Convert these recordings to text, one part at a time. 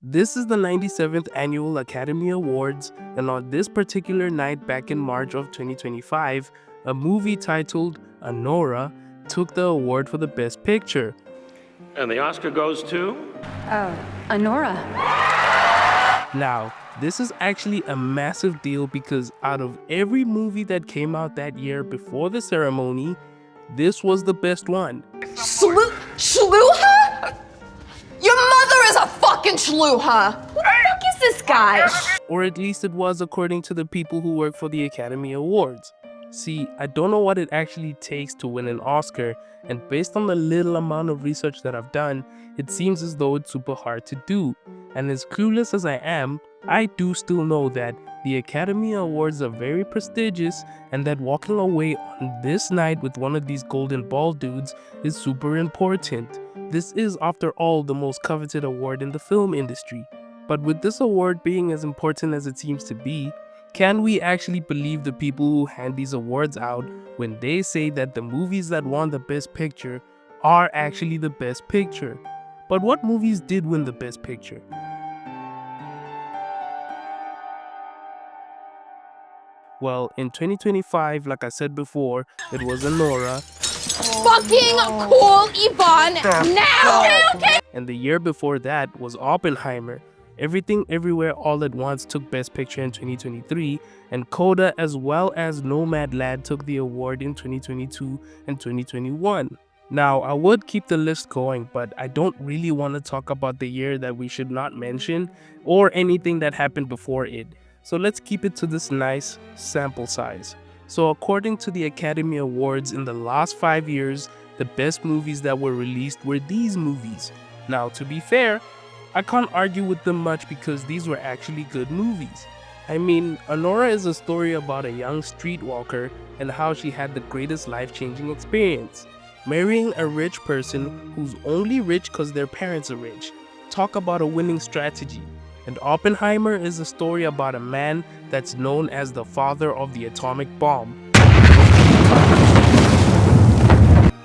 This is the 97th Annual Academy Awards, and on this particular night back in March of 2025, a movie titled Anora took the award for the Best Picture. And the Oscar goes to? Anora. Now, this is actually a massive deal because out of every movie that came out that year before the ceremony, this was the best one. Shluha? Your mother is a fucking shluha! Who the fuck is this guy? Or at least it was according to the people who work for the Academy Awards. See, I don't know what it actually takes to win an Oscar, and based on the little amount of research that I've done, it seems as though it's super hard to do. And as clueless as I am, I do still know that the Academy Awards are very prestigious and that walking away on this night with one of these golden ball dudes is super important. This is, after all, the most coveted award in the film industry. But with this award being as important as it seems to be, can we actually believe the people who hand these awards out when they say that the movies that won the Best Picture are actually the Best Picture? But what movies did win the Best Picture? Well, in 2025, like I said before, it was Anora. Fucking cool, Yvonne! Now! Okay? And the year before that was Oppenheimer. Everything Everywhere All at Once took Best Picture in 2023, and Coda as well as Nomadland took the award in 2022 and 2021. Now, I would keep the list going, but I don't really want to talk about the year that we should not mention or anything that happened before it. So let's keep it to this nice sample size. So according to the Academy Awards, in the last 5 years, the best movies that were released were these movies. Now, to be fair, I can't argue with them much because these were actually good movies. I mean, Anora is a story about a young streetwalker and how she had the greatest life-changing experience. Marrying a rich person who's only rich because their parents are rich. Talk about a winning strategy. And Oppenheimer is a story about a man that's known as the father of the atomic bomb.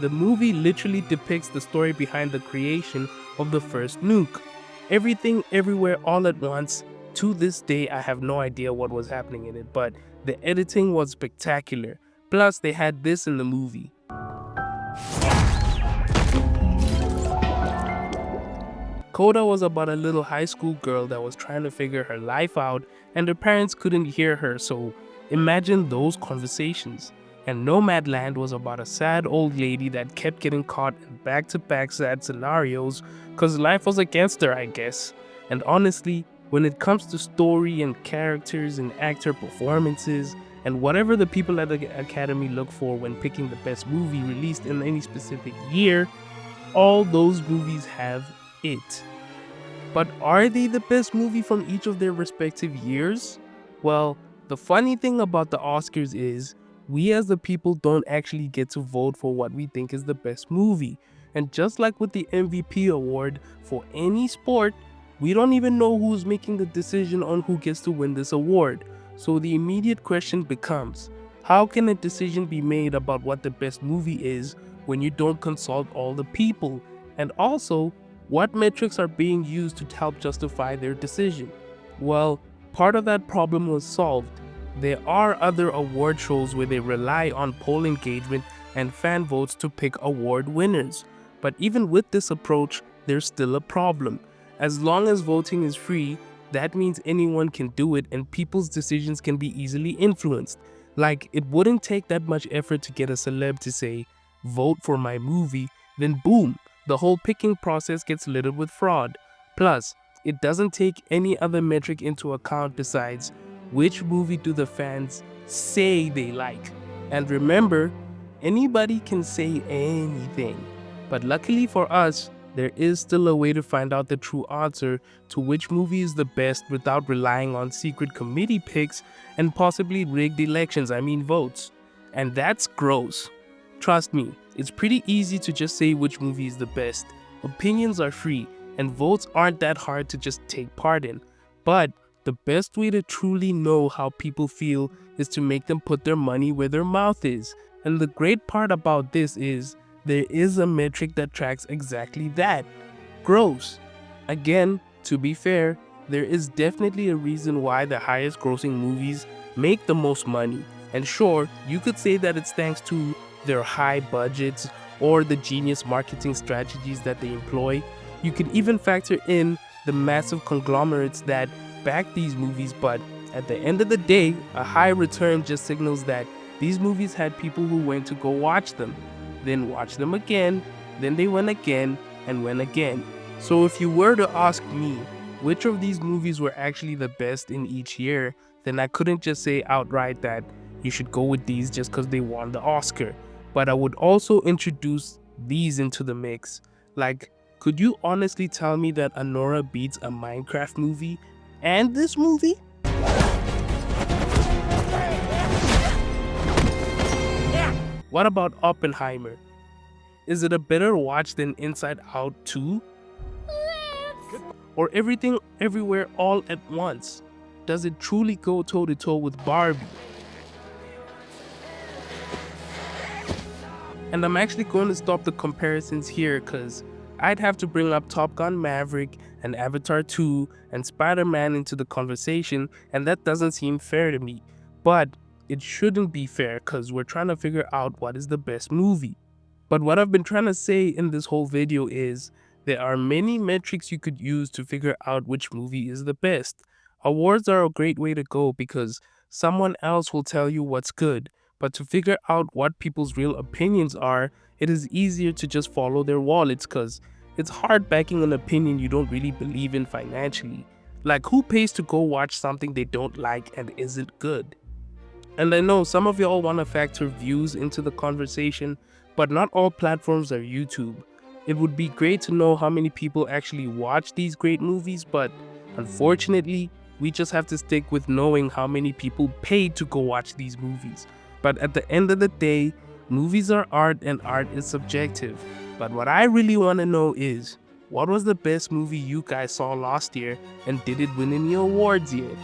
The movie literally depicts the story behind the creation of the first nuke. Everything Everywhere All at Once, to this day I have no idea what was happening in it, but the editing was spectacular. Plus they had this in the movie. Coda was about a little high school girl that was trying to figure her life out and her parents couldn't hear her, so imagine those conversations. And Nomadland was about a sad old lady that kept getting caught in back-to-back sad scenarios cause life was against her, I guess. And honestly, when it comes to story and characters and actor performances and whatever the people at the Academy look for when picking the best movie released in any specific year, all those movies have it. But are they the best movie from each of their respective years? Well, the funny thing about the Oscars is we as the people don't actually get to vote for what we think is the best movie. And just like with the MVP award for any sport, we don't even know who's making the decision on who gets to win this award. So the immediate question becomes, how can a decision be made about what the best movie is when you don't consult all the people? And also, what metrics are being used to help justify their decision? Well, part of that problem was solved. There are other award shows where they rely on poll engagement and fan votes to pick award winners. But even with this approach, there's still a problem. As long as voting is free, that means anyone can do it and people's decisions can be easily influenced. Like, it wouldn't take that much effort to get a celeb to say, vote for my movie, then boom, the whole picking process gets littered with fraud. Plus, it doesn't take any other metric into account besides which movie do the fans say they like. And remember, anybody can say anything. But luckily for us, there is still a way to find out the true answer to which movie is the best without relying on secret committee picks and possibly rigged elections, votes. And that's gross. Trust me, it's pretty easy to just say which movie is the best. Opinions are free, and votes aren't that hard to just take part in. But the best way to truly know how people feel is to make them put their money where their mouth is. And the great part about this is, there is a metric that tracks exactly that. Gross. Again, To be fair, there is definitely a reason why the highest grossing movies make the most money. And sure, you could say that it's thanks to their high budgets or the genius marketing strategies that they employ. You could even factor in the massive conglomerates that back these movies, but at the end of the day, a high return just signals that these movies had people who went to go watch them, then watch them again, then they went again and went again. So if you were to ask me which of these movies were actually the best in each year, then I couldn't just say outright that you should go with these just because they won the Oscar. But I would also introduce these into the mix. Like, could you honestly tell me that Anora beats a Minecraft movie and this movie? What about Oppenheimer? Is it a better watch than Inside Out 2? Or Everything Everywhere All at Once? Does it truly go toe to toe with Barbie? And I'm actually going to stop the comparisons here because I'd have to bring up Top Gun Maverick and Avatar 2 and Spider-Man into the conversation, and that doesn't seem fair to me. But it shouldn't be fair because we're trying to figure out what is the best movie. But what I've been trying to say in this whole video is there are many metrics you could use to figure out which movie is the best. Awards are a great way to go because someone else will tell you what's good. But to figure out what people's real opinions are, it is easier to just follow their wallets because it's hard backing an opinion you don't really believe in financially. Like, who pays to go watch something they don't like and isn't good? And I know some of y'all want to factor views into the conversation, but not all platforms are YouTube. It would be great to know how many people actually watch these great movies, but unfortunately, we just have to stick with knowing how many people paid to go watch these movies. But at the end of the day, movies are art and art is subjective. But what I really want to know is, what was the best movie you guys saw last year and did it win any awards yet?